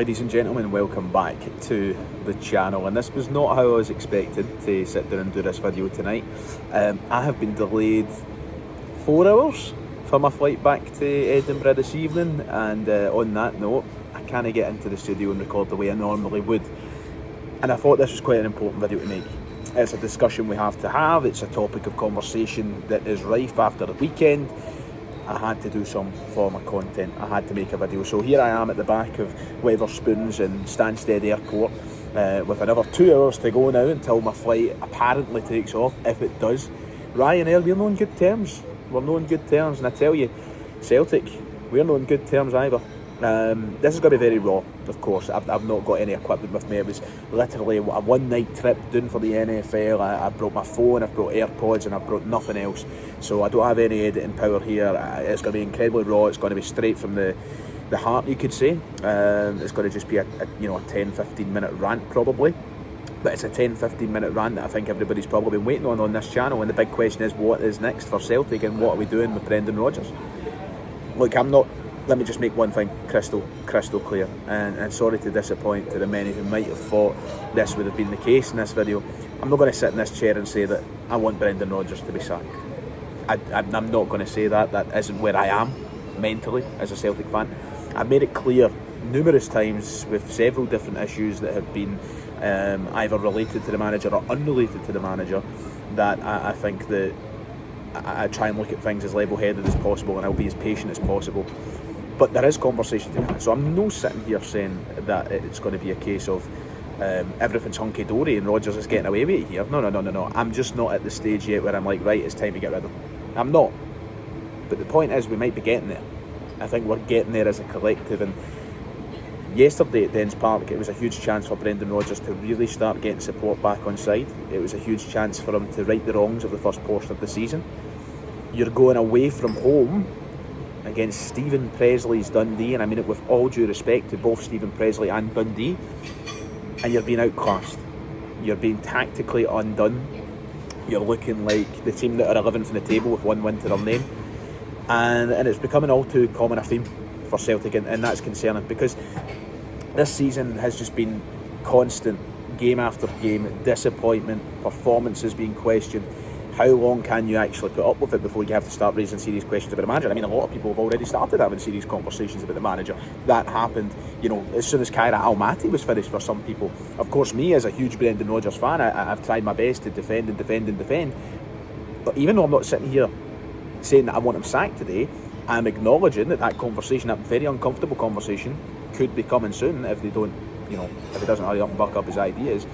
Ladies and gentlemen, welcome back to the channel, and this was not how I was expected to sit down and do this video tonight. I have been delayed 4 hours for my flight back to Edinburgh this evening, and on that note, I can't get into the studio and record the way I normally would, and I thought this was quite an important video to make. It's a discussion we have to have, it's a topic of conversation that is rife after the weekend. I had to do some form of content, I had to make a video. So here I am at the back of Wetherspoons in Stansted Airport with another 2 hours to go now until my flight apparently takes off, if it does. Ryanair, we're not on good terms. We're not on good terms, and I tell you, Celtic, we're not on good terms either. This is going to be very raw, of course. I've not got any equipment with me. It was literally a one-night trip doing for the NFL. I brought my phone, I've brought AirPods, and I've brought nothing else. So I don't have any editing power here. It's going to be incredibly raw. It's going to be straight from the heart, you could say. It's going to just be a 10-15 minute rant probably. But it's a 10-15 minute rant that I think everybody's probably been waiting on this channel. And the big question is, what is next for Celtic and what are we doing with Brendan Rodgers? Look, let me just make one thing crystal clear, and sorry to disappoint to the many who might have thought this would have been the case in this video. I'm not going to sit in this chair and say that I want Brendan Rodgers to be sacked. I'm not going to say that. That isn't where I am mentally as a Celtic fan. I've made it clear numerous times with several different issues that have been either related to the manager or unrelated to the manager, that I think that I try and look at things as level-headed as possible, and I'll be as patient as possible. But there is conversation to come. So I'm not sitting here saying that it's going to be a case of everything's hunky-dory and Rodgers is getting away with it here. No. I'm just not at the stage yet where I'm like, right, it's time to get rid of him. I'm not. But the point is, we might be getting there. I think we're getting there as a collective. And yesterday at Dens Park, it was a huge chance for Brendan Rodgers to really start getting support back on side. It was a huge chance for him to right the wrongs of the first portion of the season. You're going away from home against Stephen Presley's Dundee, and I mean it with all due respect to both Stephen Presley and Dundee, and you're being outclassed. You're being tactically undone. You're looking like the team that are 11th in the table with one win to their name, and it's becoming all too common a theme for Celtic, and that's concerning, because this season has just been constant, game after game, disappointment, performances being questioned. How long can you actually put up with it before you have to start raising serious questions about the manager? I mean, a lot of people have already started having serious conversations about the manager. That happened, as soon as Kyra Almaty was finished for some people. Of course, me as a huge Brendan Rodgers fan, I've tried my best to defend. But even though I'm not sitting here saying that I want him sacked today, I'm acknowledging that conversation, that very uncomfortable conversation, could be coming soon if they don't, if he doesn't hurry up and buck up his ideas.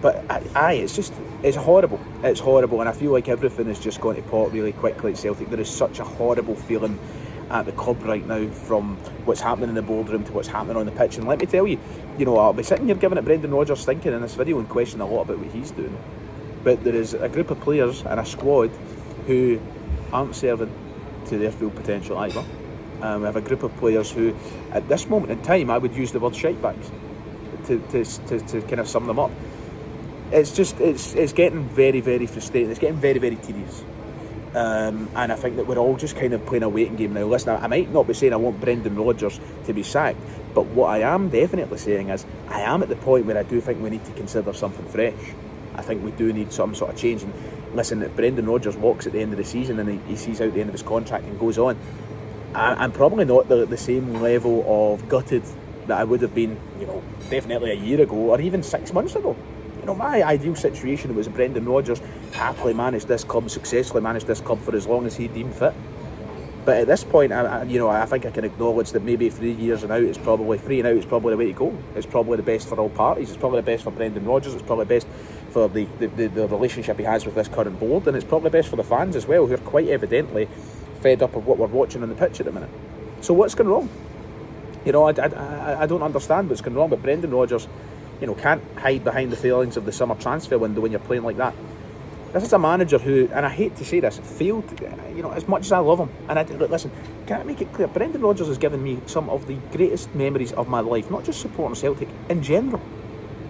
But it's horrible. It's horrible, and I feel like everything is just going to pot really quickly at Celtic. There is such a horrible feeling at the club right now, from what's happening in the boardroom to what's happening on the pitch. And let me tell you, I'll be sitting here giving it Brendan Rodgers thinking in this video and questioning a lot about what he's doing. But there is a group of players and a squad who aren't serving to their full potential either. We have a group of players who, at this moment in time, I would use the word shitebags to kind of sum them up. It's getting very, very frustrating. It's getting very, very tedious. And I think that we're all just kind of playing a waiting game now. Listen, I might not be saying I want Brendan Rodgers to be sacked, but what I am definitely saying is I am at the point where I do think we need to consider something fresh. I think we do need some sort of change. And listen, if Brendan Rodgers walks at the end of the season and he sees out the end of his contract and goes on, I'm probably not the same level of gutted that I would have been, definitely a year ago or even 6 months ago. My ideal situation was Brendan Rodgers happily managed this club, successfully managed this club for as long as he deemed fit. But at this point, I think I can acknowledge that maybe 3 years and out is probably the way to go. It's probably the best for all parties. It's probably the best for Brendan Rodgers. It's probably best for the relationship he has with this current board, and it's probably best for the fans as well, who are quite evidently fed up of what we're watching on the pitch at the minute. So what's going wrong? I don't understand what's going wrong, but Brendan Rodgers, can't hide behind the failings of the summer transfer window when you're playing like that. This is a manager who, and I hate to say this, failed, as much as I love him, and listen, can I make it clear, Brendan Rodgers has given me some of the greatest memories of my life, not just supporting Celtic, in general.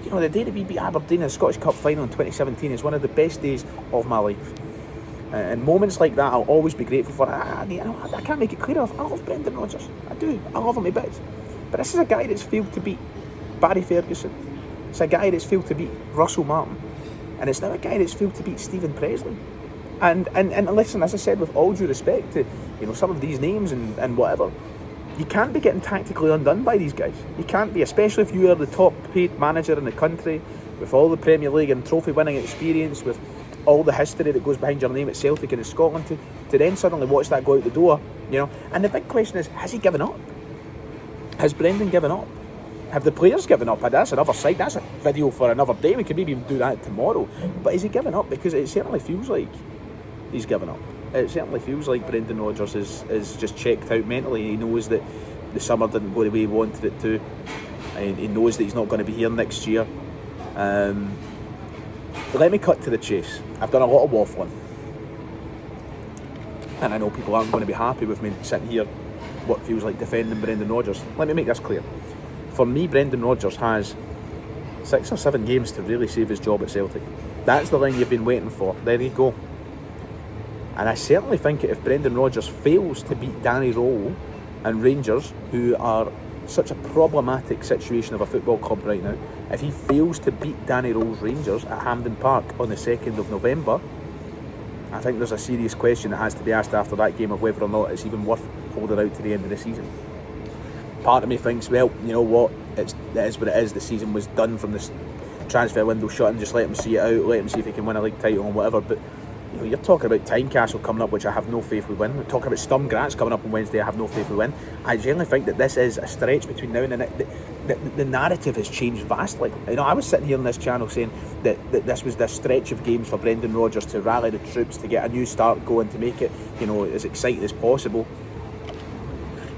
The day that we beat Aberdeen in the Scottish Cup final in 2017 is one of the best days of my life. And moments like that I'll always be grateful for. I can't make it clear enough. I love Brendan Rodgers. I do. I love him to bits. But this is a guy that's failed to beat Barry Ferguson. It's a guy that's failed to beat Russell Martin. And it's now a guy that's failed to beat Stephen Presley. And listen, as I said, with all due respect to some of these names and whatever, you can't be getting tactically undone by these guys. You can't be, especially if you are the top paid manager in the country, with all the Premier League and trophy winning experience, with all the history that goes behind your name at Celtic and in Scotland, to then suddenly watch that go out the door, And the big question is, has he given up? Has Brendan given up? Have the players given up? That's another side. That's a video for another day. We could maybe even do that tomorrow. But has he given up? Because it certainly feels like he's given up. It certainly feels like Brendan Rodgers is just checked out mentally. He knows that the summer didn't go the way he wanted it to. And he knows that he's not going to be here next year. But let me cut to the chase. I've done a lot of waffling. And I know people aren't going to be happy with me sitting here, what feels like defending Brendan Rodgers. Let me make this clear. For me, Brendan Rodgers has 6 or 7 games to really save his job at Celtic. That's the line you've been waiting for. There you go. And I certainly think if Brendan Rodgers fails to beat Danny Rowell and Rangers, who are such a problematic situation of a football club right now, if he fails to beat Danny Rowell's Rangers at Hampden Park on the 2nd of November, I think there's a serious question that has to be asked after that game of whether or not it's even worth holding out to the end of the season. Part of me thinks, well, you know what, it is what it is. The season was done from the transfer window shut, and just let him see it out, let him see if he can win a league title and whatever. But you're talking about Tynecastle coming up, which I have no faith we win. We're talking about Sturm Graz coming up on Wednesday. I have no faith we win. I genuinely think that this is a stretch between now and then. The narrative has changed vastly. I was sitting here on this channel saying that this was this stretch of games for Brendan Rodgers to rally the troops, to get a new start going, to make it as exciting as possible.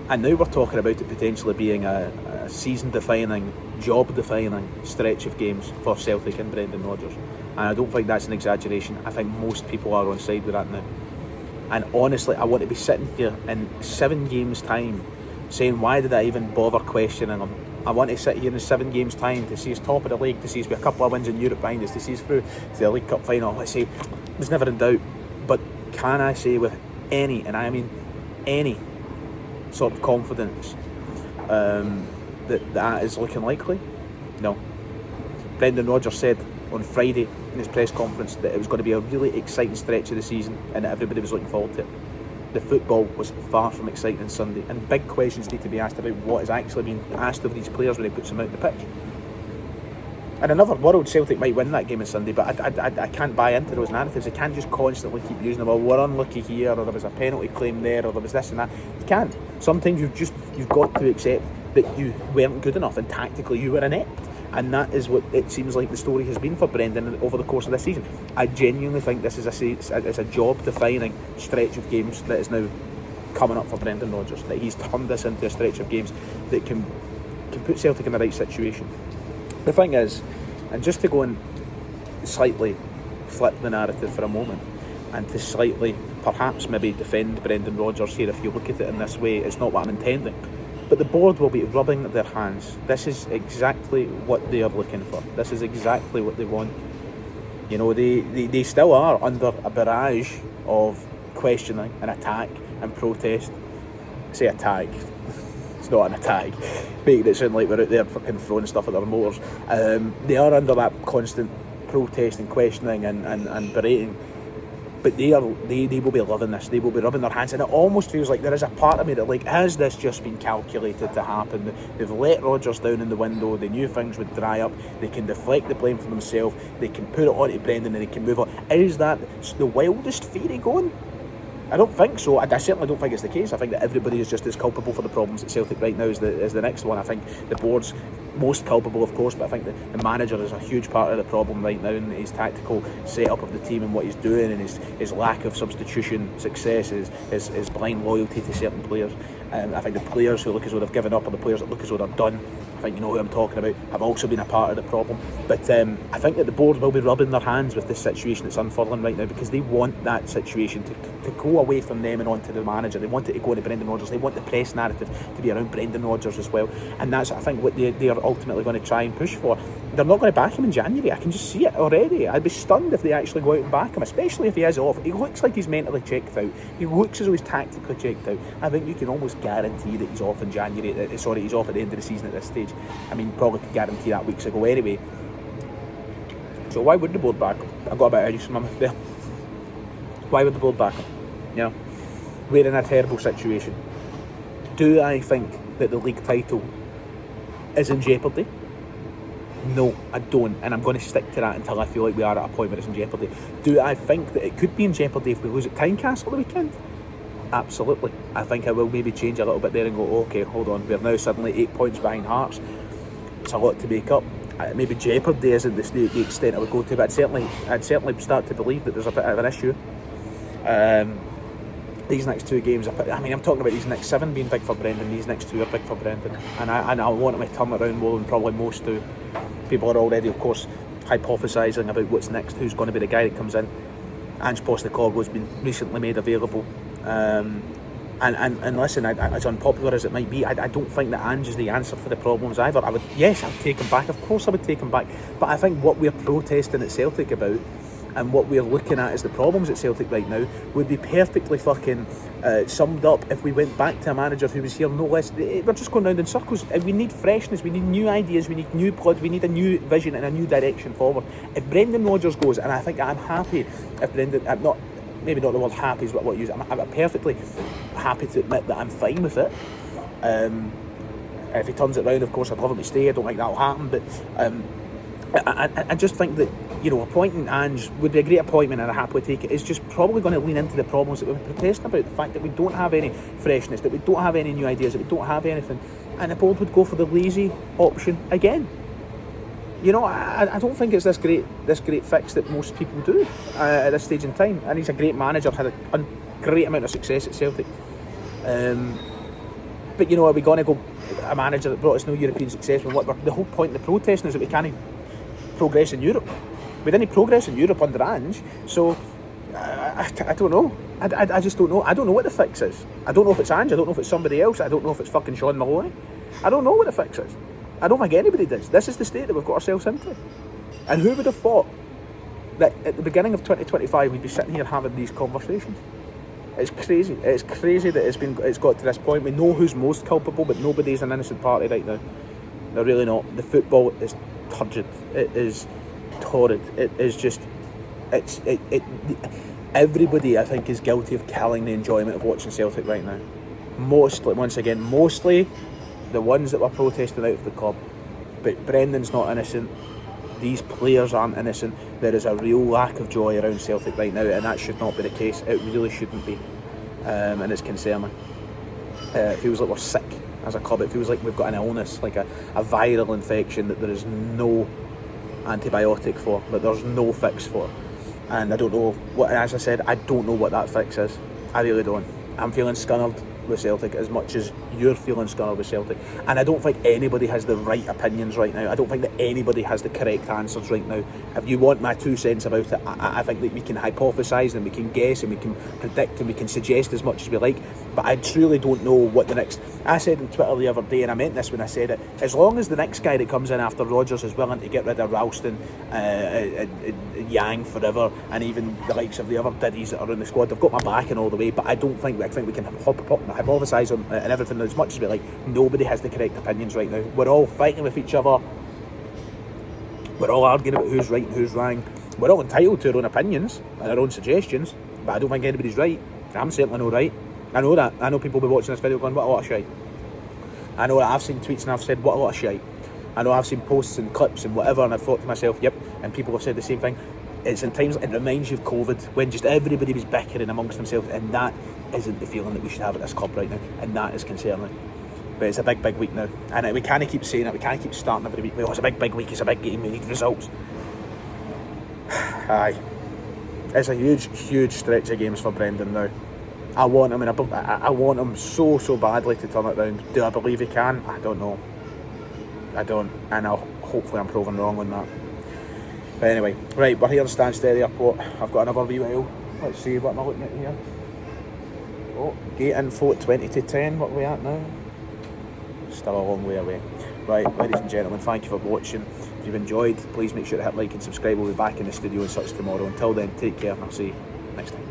And now we're talking about it potentially being a season-defining, job-defining stretch of games for Celtic and Brendan Rodgers. And I don't think that's an exaggeration. I think most people are on side with that now. And honestly, I want to be sitting here in 7 games' time saying, why did I even bother questioning him? I want to sit here in 7 games' time to see us top of the league, to see us with a couple of wins in Europe behind us, to see us through to the League Cup final. Let's say, there's never in doubt. But can I say with any, and I mean any, sort of confidence that is looking likely? No. Brendan Rodgers said on Friday in his press conference that it was going to be a really exciting stretch of the season and that everybody was looking forward to it. The football was far from exciting on Sunday, and big questions need to be asked about what is actually being asked of these players when he puts them out on the pitch. And another world, Celtic might win that game on Sunday, but I can't buy into those narratives. I can't just constantly keep using them. Well, we're unlucky here, or there was a penalty claim there, or there was this and that. You can't. Sometimes you've got to accept that you weren't good enough, and tactically you were inept. And that is what it seems like the story has been for Brendan over the course of this season. I genuinely think this is a job-defining stretch of games that is now coming up for Brendan Rodgers. That he's turned this into a stretch of games that can put Celtic in the right situation. The thing is, and just to go and slightly flip the narrative for a moment, and to slightly, perhaps maybe defend Brendan Rodgers here, if you look at it in this way, it's not what I'm intending. But the board will be rubbing their hands. This is exactly what they are looking for. This is exactly what they want. They still are under a barrage of questioning and attack and protest. I say attack. It's not an attack. Making it sound like we're out there fucking throwing stuff at their motors. They are under that constant protest and questioning and berating. But they will be loving this. They will be rubbing their hands, and it almost feels like there is a part of me that, like, has this just been calculated to happen? They've let Rodgers down in the window. They knew things would dry up. They can deflect the blame from themselves. They can put it onto Brendan, and they can move on. Is that the wildest theory going? I don't think so. I certainly don't think it's the case. I think that everybody is just as culpable for the problems at Celtic right now as the next one. I think the board's most culpable, of course, but I think that the manager is a huge part of the problem right now, and his tactical setup of the team and what he's doing, and his lack of substitution success, his blind loyalty to certain players. I think the players who look as though they've given up, or the players that look as though they're done, I think you know who I'm talking about, have also been a part of the problem. But I think that the board will be rubbing their hands with this situation that's unfurling right now, because they want that situation to go away from them and onto the manager. They want it to go to Brendan Rodgers. They want the press narrative to be around Brendan Rodgers as well. And that's, I think, what they are ultimately going to try and push for. they're not going to back him in January. I can just see it already. I'd be stunned if they actually go out and back him, especially if he is off. He looks like he's mentally checked out. He looks as though he's tactically checked out. I think you can almost guarantee that he's off in January. He's off at the end of the season at this stage. I mean, probably could guarantee that weeks ago anyway. So why would the board back him? I've got a bit of use in my mouth there. Why would the board back him? You know, we're in a terrible situation. Do I think that the league title is in jeopardy? No, I don't, and I'm going to stick to that until I feel like we are at a point where it's in jeopardy. Do I think that it could be in jeopardy if we lose at Tynecastle the weekend? Absolutely. I think I will maybe change a little bit there and go, okay, hold on, we're now suddenly 8 points behind Hearts. It's a lot to make up. Maybe jeopardy isn't the extent I would go to, but I'd certainly start to believe that there's a bit of an issue. These next 2 games, I mean, I'm talking about these next 7 being big for Brendan. These next 2 are big for Brendan, and I want him to turn around more than probably most do. People are already, of course, hypothesising about what's next, who's going to be the guy that comes in. Ange Postecoglou's been recently made available, and listen, as unpopular as it might be, I don't think that Ange is the answer for the problems either. I'd take him back. Of course, I would take him back. But I think what we're protesting at Celtic about, and what we're looking at as the problems at Celtic right now, would be perfectly fucking summed up if we went back to a manager who was here no less. We're just going round in circles. We need freshness, we need new ideas, we need new blood, we need a new vision and a new direction forward. If Brendan Rodgers goes, and I think I'm happy if Brendan, I'm not, maybe not the word happy is what I use, I'm perfectly happy to admit that I'm fine with it. If he turns it round, of course, I'd love him to stay. I don't think that'll happen, but I just think that, you know, appointing Ange would be a great appointment and I'd happily take it. It's just probably going to lean into the problems that we've been protesting about, the fact that we don't have any freshness, that we don't have any new ideas, that we don't have anything, and the board would go for the lazy option again. You know, I don't think it's this great fix that most people do at this stage in time, and he's a great manager, had a great amount of success at Celtic. But, you know, are we going to go a manager that brought us no European success? When the whole point of the protesting is that we can't progress in Europe. We didn't progress in Europe under Ange, so I don't know. I just don't know. I don't know what the fix is. I don't know if it's Ange, I don't know if it's somebody else, I don't know if it's fucking Sean Maloney. I don't know what the fix is. I don't think anybody does. This is the state that we've got ourselves into. And who would have thought that at the beginning of 2025 we'd be sitting here having these conversations? It's crazy. It's crazy that it's got to this point. We know who's most culpable, but nobody's an innocent party right now. They're really not. The football is turgid. It is torrid. It is just, everybody, I think, is guilty of killing the enjoyment of watching Celtic right now. Mostly the ones that were protesting out of the club. But Brendan's not innocent. These players aren't innocent. There is a real lack of joy around Celtic right now, and that should not be the case. It really shouldn't be, and it's concerning. It feels like we're sick as a club. It feels like we've got an illness, like a viral infection that there is no antibiotic for, that there's no fix for. And I don't know what, as I said, I don't know what that fix is. I really don't. I'm feeling scunnered with Celtic as much as you're feeling scunnered with Celtic, and I don't think anybody has the right opinions right now. I don't think that anybody has the correct answers right now. If you want my 2 cents about it, I think that we can hypothesise and we can guess and we can predict and we can suggest as much as we like, but I truly don't know what the next. I said on Twitter the other day, and I meant this when I said it, as long as the next guy that comes in after Rodgers is willing to get rid of Ralston, Yang forever, and even the likes of the other diddies that are in the squad, they've got my back in all the way. But I think we can hypothesise on and everything as much as we like. Nobody has the correct opinions right now. We're all fighting with each other. We're all arguing about who's right and who's wrong. We're all entitled to our own opinions and our own suggestions, but I don't think anybody's right. I'm certainly not right. I know that. I know people will be watching this video going, what a lot of shite. I know that I've seen tweets and I've said, what a lot of shite. I know I've seen posts and clips and whatever, and I've thought to myself, yep, and people have said the same thing. It's in times, it reminds you of COVID, when just everybody was bickering amongst themselves, and that isn't the feeling that we should have at this club right now, and that is concerning. But it's a big week now, and we can't keep saying it, we can't keep starting every week, it's a big week, it's a big game, we need results. Aye. It's a huge stretch of games for Brendan now. I want him, I want him so badly to turn it round. Do I believe he can? I don't know. I don't, and hopefully I'm proven wrong on that. But anyway, right, we're here in Stansted Airport. I've got another wee while. Let's see, what am I looking at here? Oh, gate info at 20 to 10, what are we at now? Still a long way away. Right, ladies and gentlemen, thank you for watching. If you've enjoyed, please make sure to hit like and subscribe. We'll be back in the studio and such tomorrow. Until then, take care, and I'll see you next time.